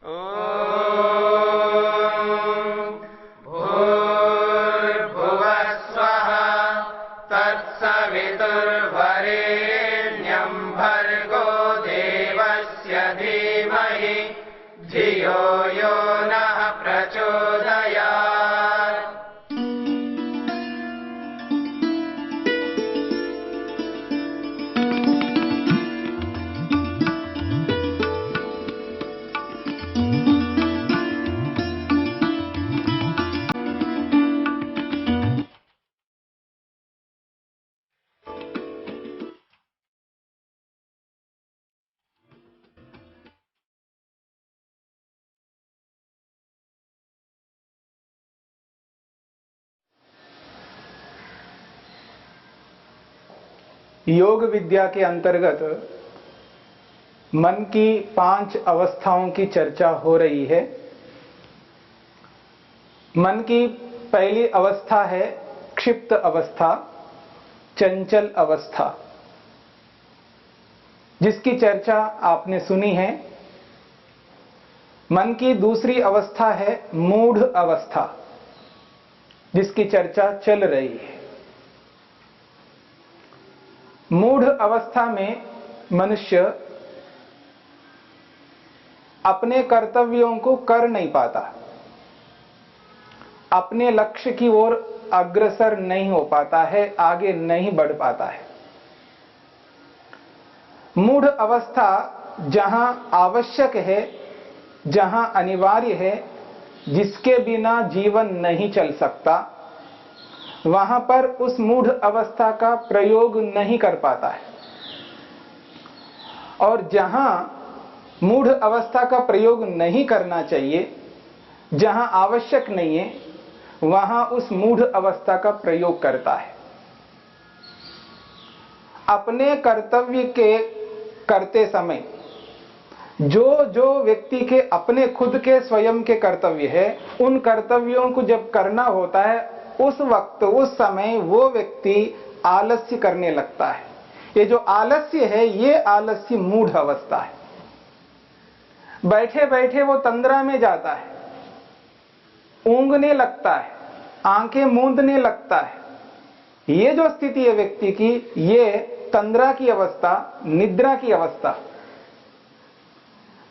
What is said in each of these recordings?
भूर्भुवः स्वः तत्सवितुर्वरेण्यं भर्गो देवस्य धीमहि धियो यो नः प्रचोदयात्। योग विद्या के अंतर्गत मन की 5 अवस्थाओं की चर्चा हो रही है। मन की पहली अवस्था है क्षिप्त अवस्था, चंचल अवस्था, जिसकी चर्चा आपने सुनी है। मन की दूसरी अवस्था है मूढ़ अवस्था, जिसकी चर्चा चल रही है। मूढ़ अवस्था में मनुष्य अपने कर्तव्यों को कर नहीं पाता, अपने लक्ष्य की ओर अग्रसर नहीं हो पाता है, आगे नहीं बढ़ पाता है। मूढ़ अवस्था जहां आवश्यक है, जहां अनिवार्य है, जिसके बिना जीवन नहीं चल सकता, वहां पर उस मूढ़ अवस्था का प्रयोग नहीं कर पाता है। और जहां मूढ़ अवस्था का प्रयोग नहीं करना चाहिए, जहां आवश्यक नहीं है, वहां उस मूढ़ अवस्था का प्रयोग करता है। अपने कर्तव्य के करते समय जो व्यक्ति के अपने खुद के स्वयं के कर्तव्य है, उन कर्तव्यों को जब करना होता है, उस वक्त उस समय वो व्यक्ति आलस्य करने लगता है। ये जो आलस्य है, ये आलस्य मूढ़ अवस्था है। बैठे बैठे वो तंद्रा में जाता है, ऊँघने लगता है, आंखें मूंदने लगता है। ये जो स्थिति है व्यक्ति की, ये तंद्रा की अवस्था, निद्रा की अवस्था।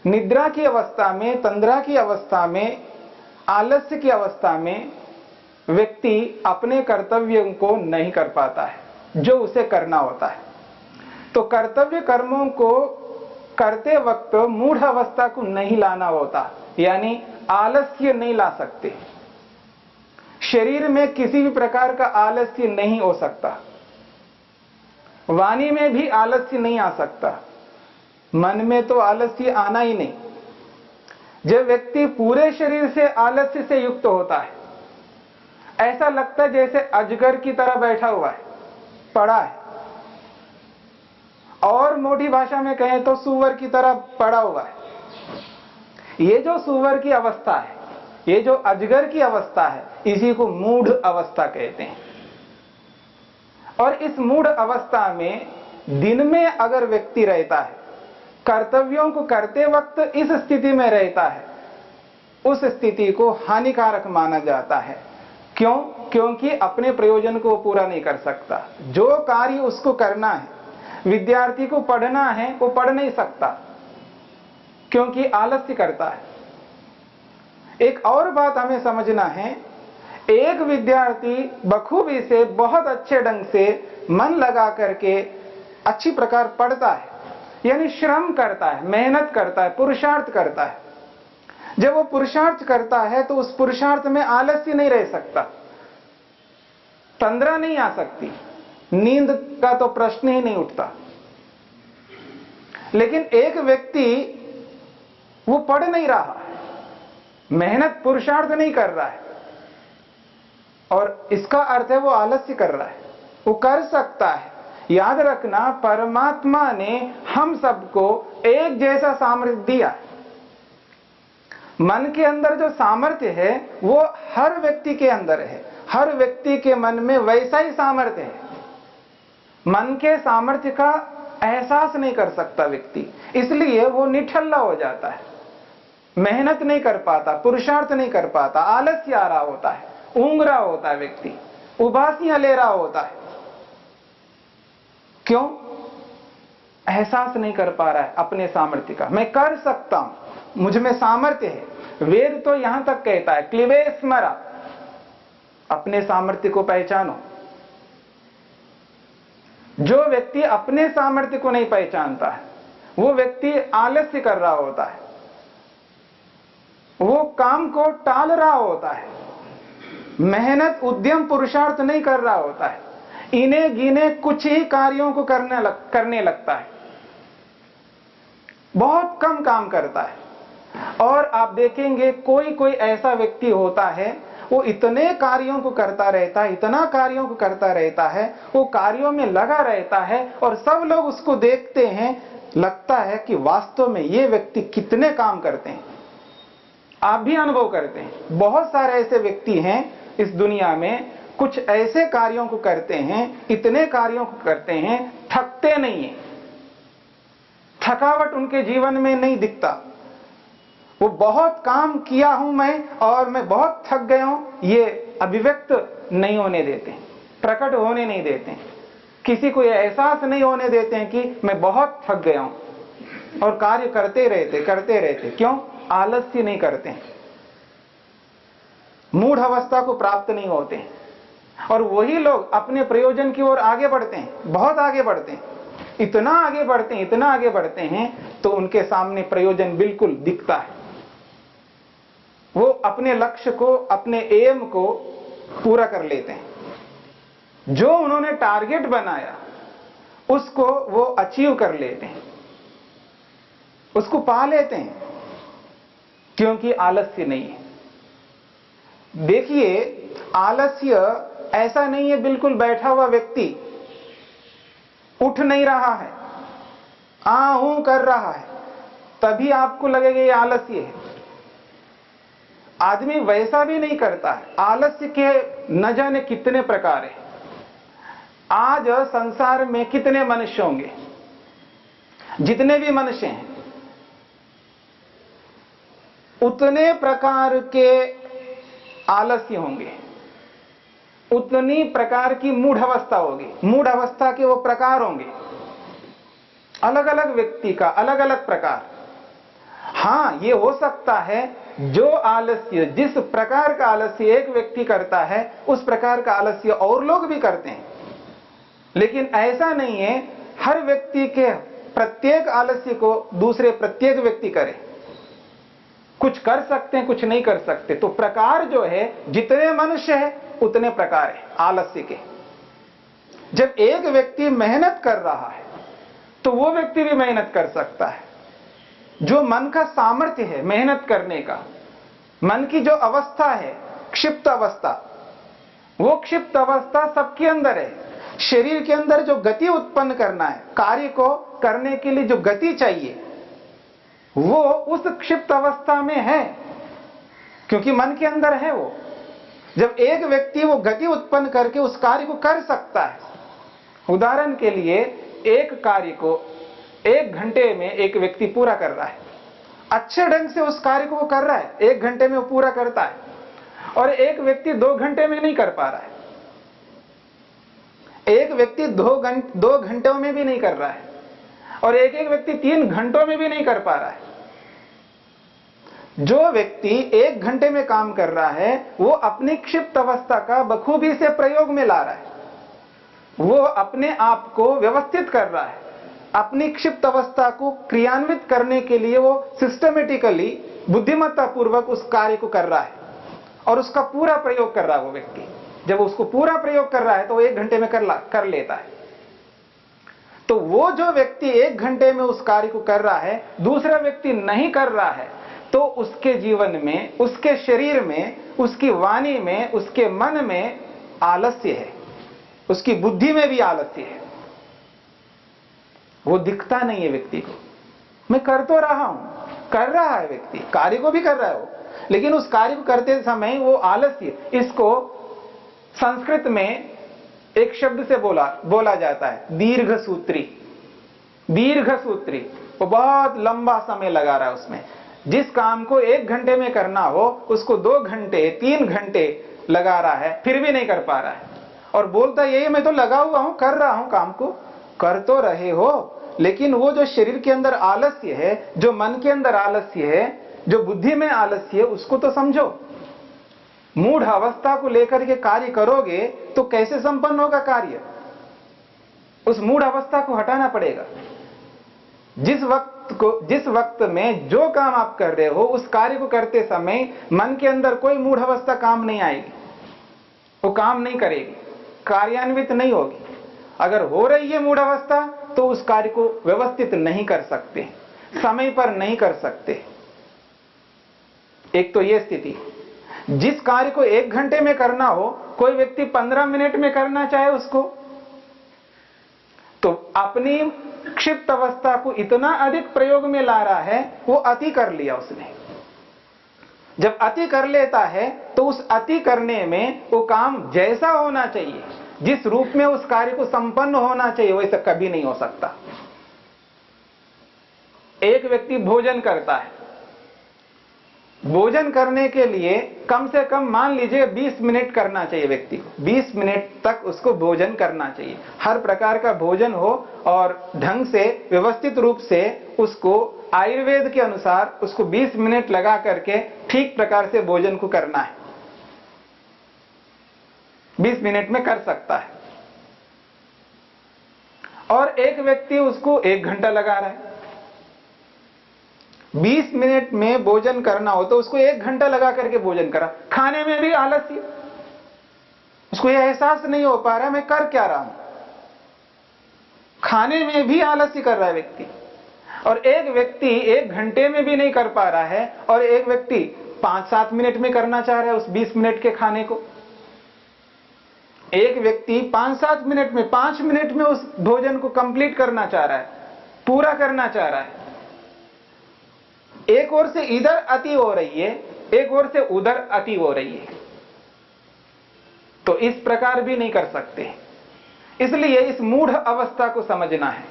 निद्रा की अवस्था में, तंद्रा की अवस्था में, आलस्य की अवस्था में व्यक्ति अपने कर्तव्यों को नहीं कर पाता है, जो उसे करना होता है। तो कर्तव्य कर्मों को करते वक्त मूढ़ अवस्था को नहीं लाना होता, यानी आलस्य नहीं ला सकते। शरीर में किसी भी प्रकार का आलस्य नहीं हो सकता, वाणी में भी आलस्य नहीं आ सकता, मन में तो आलस्य आना ही नहीं। जब व्यक्ति पूरे शरीर से आलस्य से युक्त होता है, ऐसा लगता है जैसे अजगर की तरह बैठा हुआ है, पड़ा है, और मोटी भाषा में कहें तो सूअर की तरह पड़ा हुआ है। ये जो सूअर की अवस्था है, ये जो अजगर की अवस्था है, इसी को मूढ़ अवस्था कहते हैं। और इस मूढ़ अवस्था में दिन में अगर व्यक्ति रहता है, कर्तव्यों को करते वक्त इस स्थिति में रहता है, उस स्थिति को हानिकारक माना जाता है। क्यों? क्योंकि अपने प्रयोजन को पूरा नहीं कर सकता। जो कार्य उसको करना है, विद्यार्थी को पढ़ना है, वो पढ़ नहीं सकता, क्योंकि आलस्य करता है। एक और बात हमें समझना है, एक विद्यार्थी बखूबी से, बहुत अच्छे ढंग से मन लगा करके अच्छी प्रकार पढ़ता है, यानी श्रम करता है, मेहनत करता है, पुरुषार्थ करता है। जब वो पुरुषार्थ करता है तो उस पुरुषार्थ में आलस्य नहीं रह सकता, तंद्रा नहीं आ सकती, नींद का तो प्रश्न ही नहीं उठता। लेकिन एक व्यक्ति वो पढ़ नहीं रहा, मेहनत पुरुषार्थ नहीं कर रहा है, और इसका अर्थ है वो आलस्य कर रहा है। वो कर सकता है। याद रखना, परमात्मा ने हम सबको एक जैसा सामर्थ्य दिया। मन के अंदर जो सामर्थ्य है वो हर व्यक्ति के अंदर है, हर व्यक्ति के मन में वैसा ही सामर्थ्य है। मन के सामर्थ्य का एहसास नहीं कर सकता व्यक्ति, इसलिए वो निठल्ला हो जाता है। मेहनत नहीं कर पाता, पुरुषार्थ नहीं कर पाता, आलस्य आ रहा होता है, ऊंघ रहा होता है व्यक्ति, उबासियां ले रहा होता है। क्यों? एहसास नहीं कर पा रहा है अपने सामर्थ्य का। मैं कर सकता हूं, मुझ में सामर्थ्य है। वेद तो यहां तक कहता है, क्लिवे स्मरा, अपने सामर्थ्य को पहचानो। जो व्यक्ति अपने सामर्थ्य को नहीं पहचानता है, वो व्यक्ति आलस्य कर रहा होता है, वो काम को टाल रहा होता है, मेहनत उद्यम पुरुषार्थ नहीं कर रहा होता है, इने गिने कुछ ही कार्यों को करने लगता है, बहुत कम काम करता है। और आप देखेंगे कोई कोई ऐसा व्यक्ति होता है, वो इतने कार्यों को करता रहता है, इतना कार्यों को करता रहता है, वो कार्यों में लगा रहता है और सब लोग उसको देखते हैं, लगता है कि वास्तव में ये व्यक्ति कितने काम करते हैं। आप भी अनुभव करते हैं, बहुत सारे ऐसे व्यक्ति हैं इस दुनिया में, कुछ ऐसे कार्यों को करते हैं, इतने कार्यों को करते हैं, थकते नहीं है, थकावट उनके जीवन में नहीं दिखता। वो बहुत काम किया हूं मैं और मैं बहुत थक गया हूं, ये अभिव्यक्त नहीं होने देते, प्रकट होने नहीं देते, किसी को ये एहसास नहीं होने देते हैं कि मैं बहुत थक गया हूं, और कार्य करते रहते। क्यों? आलस्य नहीं करते, मूढ़ अवस्था को प्राप्त नहीं होते। और वही लोग अपने प्रयोजन की ओर आगे बढ़ते हैं, बहुत आगे बढ़ते हैं, इतना आगे बढ़ते हैं तो उनके सामने प्रयोजन बिल्कुल दिखता है। वो अपने लक्ष्य को, अपने एम को पूरा कर लेते हैं। जो उन्होंने टारगेट बनाया उसको वो अचीव कर लेते हैं, उसको पा लेते हैं, क्योंकि आलस्य नहीं है। देखिए, आलस्य ऐसा नहीं है बिल्कुल बैठा हुआ व्यक्ति उठ नहीं रहा है, ऊ कर रहा है, तभी आपको लगेगा ये आलस्य है। आदमी वैसा भी नहीं करता है। आलस्य के न जाने कितने प्रकार हैं। आज संसार में कितने मनुष्य होंगे, जितने भी मनुष्य हैं उतने प्रकार के आलस्य होंगे, उतनी प्रकार की मूढ़ अवस्था होगी, मूढ़ अवस्था के वो प्रकार होंगे, अलग अलग व्यक्ति का अलग अलग प्रकार। हां, ये हो सकता है जो आलस्य, जिस प्रकार का आलस्य एक व्यक्ति करता है, उस प्रकार का आलस्य और लोग भी करते हैं। लेकिन ऐसा नहीं है हर व्यक्ति के प्रत्येक आलस्य को दूसरे प्रत्येक व्यक्ति करे। कुछ कर सकते हैं, कुछ नहीं कर सकते। तो प्रकार जो है, जितने मनुष्य है उतने प्रकार है आलस्य के। जब एक व्यक्ति मेहनत कर रहा है तो वो व्यक्ति भी मेहनत कर सकता है। जो मन का सामर्थ्य है मेहनत करने का, मन की जो अवस्था है क्षिप्त अवस्था, वो क्षिप्त अवस्था सबके अंदर है। शरीर के अंदर जो गति उत्पन्न करना है, कार्य को करने के लिए जो गति चाहिए, वो उस क्षिप्त अवस्था में है, क्योंकि मन के अंदर है वो। जब एक व्यक्ति वो गति उत्पन्न करके उस कार्य को कर सकता है, उदाहरण के लिए एक कार्य को 1 घंटे में एक व्यक्ति पूरा कर रहा है, अच्छे ढंग से उस कार्य को वो कर रहा है, 1 घंटे में वो पूरा करता है, और एक व्यक्ति 2 घंटे में नहीं कर पा रहा है, एक व्यक्ति 2 घंटों में भी नहीं कर रहा है, और एक व्यक्ति 3 घंटों में भी नहीं कर पा रहा है। जो व्यक्ति 1 घंटे में काम कर रहा है, वो अपनी क्षिप्त अवस्था का बखूबी से प्रयोग में ला रहा है, वो अपने आप को व्यवस्थित कर रहा है, अपनी क्षिप्त अवस्था को क्रियान्वित करने के लिए वो सिस्टमेटिकली बुद्धिमत्ता पूर्वक उस कार्य को कर रहा है और उसका पूरा प्रयोग कर रहा है। वो व्यक्ति जब उसको पूरा प्रयोग कर रहा है तो 1 घंटे में कर लेता है। तो वो जो व्यक्ति 1 घंटे में उस कार्य को कर रहा है, दूसरा व्यक्ति नहीं कर रहा है, तो उसके जीवन में, उसके शरीर में, उसकी वाणी में, उसके मन में आलस्य है, उसकी बुद्धि में भी आलस्य है। वो दिखता नहीं है व्यक्ति को। मैं कर तो रहा हूं, कर रहा है व्यक्ति, कार्य को भी कर रहा है वो, लेकिन उस कार्य को करते समय वो आलस्य, इसको संस्कृत में एक शब्द से बोला जाता है दीर्घ सूत्री। दीर्घ सूत्री, वो बहुत लंबा समय लगा रहा है उसमें, जिस काम को 1 घंटे में करना हो उसको 2 घंटे 3 घंटे लगा रहा है, फिर भी नहीं कर पा रहा है, और बोलता यही मैं तो लगा हुआ हूं, कर रहा हूं काम को। कर तो रहे हो, लेकिन वो जो शरीर के अंदर आलस्य है, जो मन के अंदर आलस्य है, जो बुद्धि में आलस्य है, उसको तो समझो। मूढ़ अवस्था को लेकर के कार्य करोगे तो कैसे संपन्न होगा कार्य? उस मूढ़ अवस्था को हटाना पड़ेगा। जिस वक्त में जो काम आप कर रहे हो उस कार्य को करते समय मन के अंदर कोई मूढ़ अवस्था काम नहीं आएगी, वो काम नहीं करेगी, कार्यान्वित नहीं होगी। अगर हो रही है मूढ़ अवस्था तो उस कार्य को व्यवस्थित नहीं कर सकते, समय पर नहीं कर सकते। एक तो यह स्थिति। जिस कार्य को 1 घंटे में करना हो, कोई व्यक्ति 15 मिनट में करना चाहे उसको, तो अपनी क्षिप्त अवस्था को इतना अधिक प्रयोग में ला रहा है, वो अति कर लिया उसने। जब अति कर लेता है तो उस अति करने में वो काम जैसा होना चाहिए, जिस रूप में उस कार्य को संपन्न होना चाहिए, वैसा कभी नहीं हो सकता। एक व्यक्ति भोजन करता है, भोजन करने के लिए कम से कम मान लीजिए 20 मिनट करना चाहिए व्यक्ति को, 20 मिनट तक उसको भोजन करना चाहिए। हर प्रकार का भोजन हो और ढंग से व्यवस्थित रूप से उसको आयुर्वेद के अनुसार उसको 20 मिनट लगा करके ठीक प्रकार से भोजन को करना है। 20 मिनट में कर सकता है। और एक व्यक्ति उसको 1 घंटा लगा रहा है। 20 मिनट में भोजन करना हो तो उसको 1 घंटा लगा करके भोजन करा। खाने में भी आलस्य, उसको यह एहसास नहीं हो पा रहा मैं कर क्या रहा हूं, खाने में भी आलस्य कर रहा है व्यक्ति। और एक व्यक्ति 1 घंटे में भी नहीं कर पा रहा है, और एक व्यक्ति 5-7 मिनट में करना चाह रहा है उस 20 मिनट के खाने को। एक व्यक्ति 5-7 मिनट में, 5 मिनट में उस भोजन को कंप्लीट करना चाह रहा है, पूरा करना चाह रहा है। एक ओर से इधर अति हो रही है, एक ओर से उधर अति हो रही है, तो इस प्रकार भी नहीं कर सकते। इसलिए इस मूढ़ अवस्था को समझना है।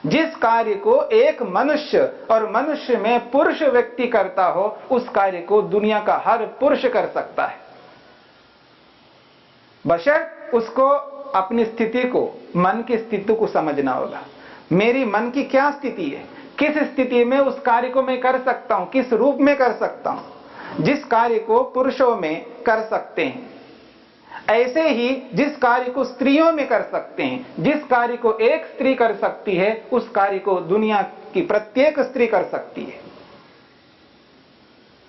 जिस कार्य को एक मनुष्य, और मनुष्य में पुरुष व्यक्ति करता हो, उस कार्य को दुनिया का हर पुरुष कर सकता है, बशर्ते उसको अपनी स्थिति को, मन की स्थिति को समझना होगा। मेरी मन की क्या स्थिति है, किस स्थिति में उस कार्य को मैं कर सकता हूं, किस रूप में कर सकता हूं। जिस कार्य को पुरुषों में कर सकते हैं, ऐसे ही जिस कार्य को स्त्रियों में कर सकते हैं, जिस कार्य को एक स्त्री कर सकती है, उस कार्य को दुनिया की प्रत्येक स्त्री कर सकती है।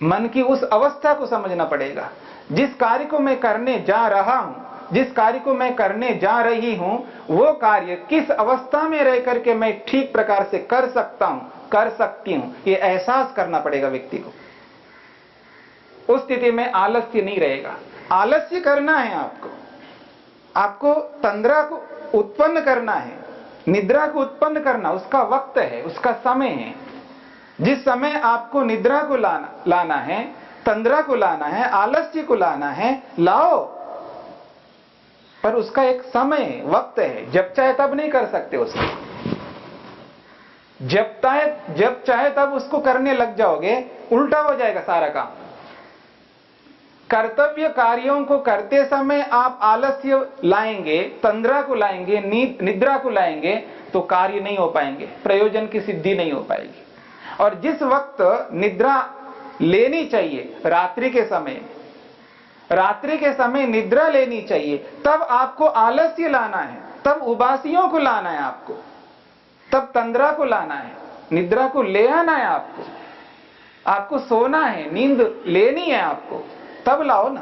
मन की उस अवस्था को समझना पड़ेगा। जिस कार्य को मैं करने जा रहा हूं, जिस कार्य को मैं करने जा रही हूं, वो कार्य किस अवस्था में रह करके मैं ठीक प्रकार से कर सकता हूं, कर सकती हूं, ये एहसास करना पड़ेगा व्यक्ति को। उस स्थिति में आलस्य नहीं रहेगा। आलस्य करना है आपको तंद्रा को उत्पन्न करना है, निद्रा को उत्पन्न करना, उसका वक्त है, उसका समय है। जिस समय आपको निद्रा को लाना है, तंद्रा को लाना है, आलस्य को लाना है, लाओ, पर उसका एक समय वक्त है। जब चाहे तब नहीं कर सकते उसको। जब चाहे तब उसको करने लग जाओगे, उल्टा हो जाएगा सारा काम। कर्तव्य कार्यों को करते समय आप आलस्य लाएंगे, तंद्रा को लाएंगे, निद्रा को लाएंगे, तो कार्य नहीं हो पाएंगे, प्रयोजन की सिद्धि नहीं हो पाएगी। और जिस वक्त निद्रा लेनी चाहिए, रात्रि के समय निद्रा लेनी चाहिए, तब आपको आलस्य लाना है, तब उबासियों को लाना है आपको, तब तंद्रा को लाना है, निद्रा को ले आना है आपको सोना है, नींद लेनी है आपको, तब लाओ ना।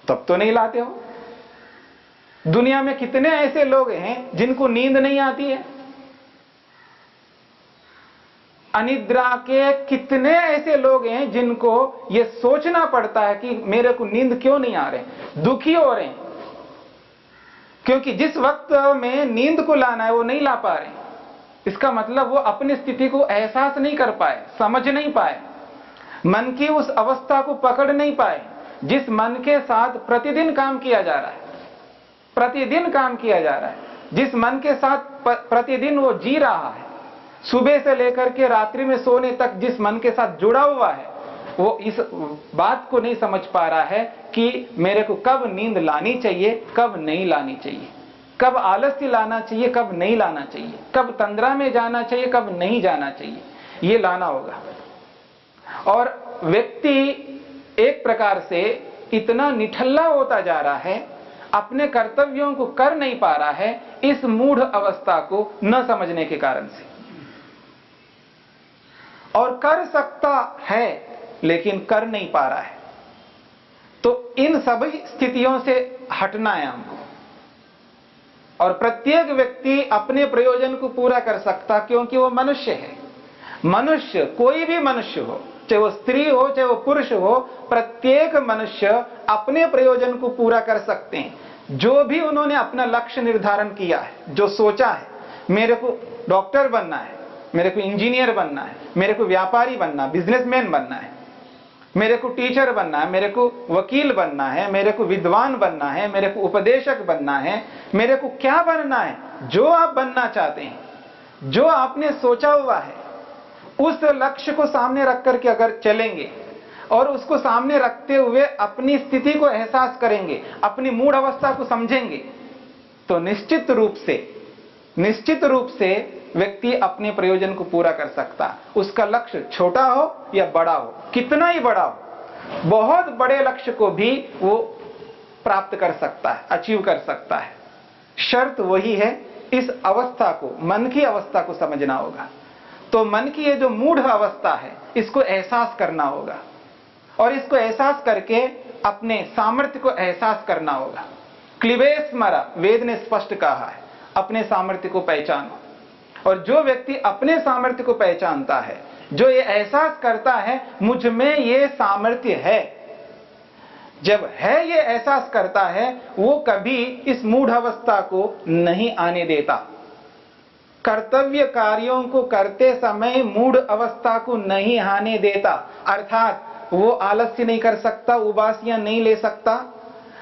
तब तो नहीं लाते हो। दुनिया में कितने ऐसे लोग हैं जिनको नींद नहीं आती है? अनिद्रा के कितने ऐसे लोग हैं जिनको यह सोचना पड़ता है कि मेरे को नींद क्यों नहीं आ रहे, दुखी हो रहे हैं, क्योंकि जिस वक्त में नींद को लाना है वो नहीं ला पा रहे। इसका मतलब वो अपनी स्थिति को एहसास नहीं कर पाए, समझ नहीं पाए, मन की उस अवस्था को पकड़ नहीं पाए, जिस मन के साथ प्रतिदिन काम किया जा रहा है, जिस मन के साथ प्रतिदिन वो जी रहा है, सुबह से लेकर के रात्रि में सोने तक जिस मन के साथ जुड़ा हुआ है, वो इस बात को नहीं समझ पा रहा है कि मेरे को कब नींद लानी चाहिए, कब नहीं लानी चाहिए, कब आलस्य लाना चाहिए, कब नहीं लाना चाहिए, कब तंद्रा में जाना चाहिए, कब नहीं जाना चाहिए, ये लाना होगा। और व्यक्ति एक प्रकार से इतना निठल्ला होता जा रहा है, अपने कर्तव्यों को कर नहीं पा रहा है, इस मूढ़ अवस्था को न समझने के कारण से। और कर सकता है लेकिन कर नहीं पा रहा है। तो इन सभी स्थितियों से हटना है हमको। और प्रत्येक व्यक्ति अपने प्रयोजन को पूरा कर सकता, क्योंकि वो मनुष्य है। मनुष्य, कोई भी मनुष्य हो, चाहे वो स्त्री हो चाहे वो पुरुष हो, प्रत्येक मनुष्य अपने प्रयोजन को पूरा कर सकते हैं। जो भी उन्होंने अपना लक्ष्य निर्धारण किया है, जो सोचा है, मेरे को डॉक्टर बनना है, मेरे को इंजीनियर बनना है, मेरे को व्यापारी बनना, बिजनेसमैन बनना है, मेरे को टीचर बनना है, मेरे को वकील बनना है, मेरे को विद्वान बनना है, मेरे को उपदेशक बनना है, मेरे को क्या बनना है, जो आप बनना चाहते हैं, जो आपने सोचा हुआ है, उस लक्ष्य को सामने रख करके अगर चलेंगे और उसको सामने रखते हुए अपनी स्थिति को एहसास करेंगे, अपनी मूढ़ अवस्था को समझेंगे, तो निश्चित रूप से व्यक्ति अपने प्रयोजन को पूरा कर सकता। उसका लक्ष्य छोटा हो या बड़ा हो, कितना ही बड़ा हो, बहुत बड़े लक्ष्य को भी वो प्राप्त कर सकता है, अचीव कर सकता है। शर्त वही है, इस अवस्था को, मन की अवस्था को समझना होगा। तो मन की ये जो मूढ़ अवस्था है, इसको एहसास करना होगा और इसको एहसास करके अपने सामर्थ्य को एहसास करना होगा। क्लिबे स्मरा, वेद ने स्पष्ट कहा है, अपने सामर्थ्य को पहचानो। और जो व्यक्ति अपने सामर्थ्य को पहचानता है, जो ये एहसास करता है मुझ में ये सामर्थ्य है, जब है ये एहसास करता है, वो कभी इस मूढ़ अवस्था को नहीं आने देता। कर्तव्य कार्यों को करते समय मूढ़ अवस्था को नहीं आने देता। अर्थात वो आलस्य नहीं कर सकता, उबासियां नहीं ले सकता,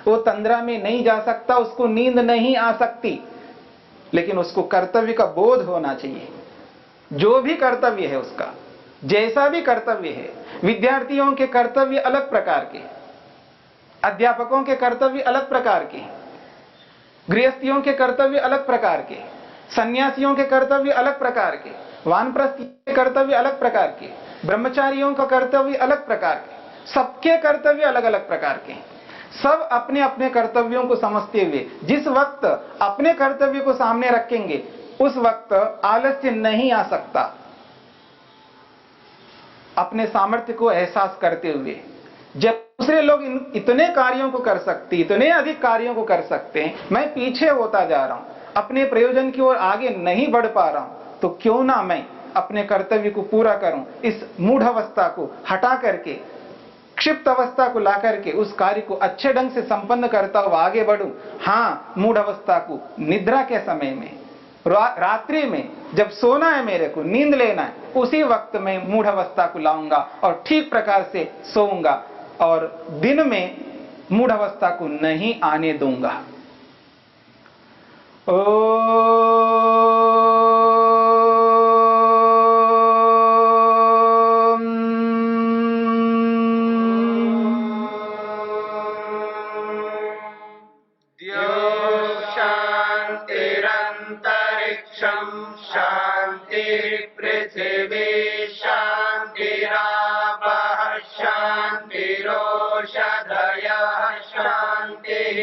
वो तंद्रा में नहीं जा सकता, उसको नींद नहीं आ सकती, लेकिन उसको कर्तव्य का बोध होना चाहिए। जो भी कर्तव्य है उसका, जैसा भी कर्तव्य है, विद्यार्थियों के कर्तव्य अलग प्रकार के, अध्यापकों के कर्तव्य अलग प्रकार के, गृहस्थियों के कर्तव्य अलग प्रकार के, सन्यासियों के कर्तव्य अलग प्रकार के, वानप्रस्थ के कर्तव्य अलग प्रकार के, ब्रह्मचारियों का कर्तव्य अलग प्रकार के, सबके कर्तव्य अलग अलग प्रकार के। सब अपने अपने कर्तव्यों को समझते हुए जिस वक्त अपने कर्तव्य को सामने रखेंगे, उस वक्त आलस्य नहीं आ सकता। अपने सामर्थ्य को एहसास करते हुए, जब दूसरे लोग इतने कार्यों को कर सकते, इतने अधिक कार्यों को कर सकते हैं, मैं पीछे होता जा रहा हूं, अपने प्रयोजन की ओर आगे नहीं बढ़ पा रहा हूं, तो क्यों ना मैं अपने कर्तव्य को पूरा करूं। इस मूढ़ अवस्था को हटा करके, क्षिप्त अवस्था को ला करके उस कार्य को अच्छे ढंग से संपन्न करता हुआ आगे बढ़ूं। हाँ, मूढ़ अवस्था को निद्रा के समय में, रात्रि में जब सोना है, मेरे को नींद लेना है, उसी वक्त में मूढ़ अवस्था को लाऊंगा और ठीक प्रकार से सोऊंगा और दिन में मूढ़ अवस्था को नहीं आने दूंगा। पृथिवी शान्तिरापः शान्तिरोषधयः शान्तिः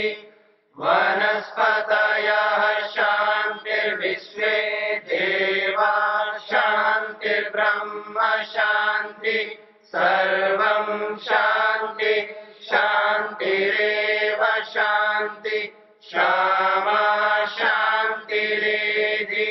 वनस्पतयः शान्तिर्विश्वे देवा शान्तिर्ब्रह्म शान्ति सर्वं शान्ति शान्तिरेव शान्ति क्षमा शान्तिरेधि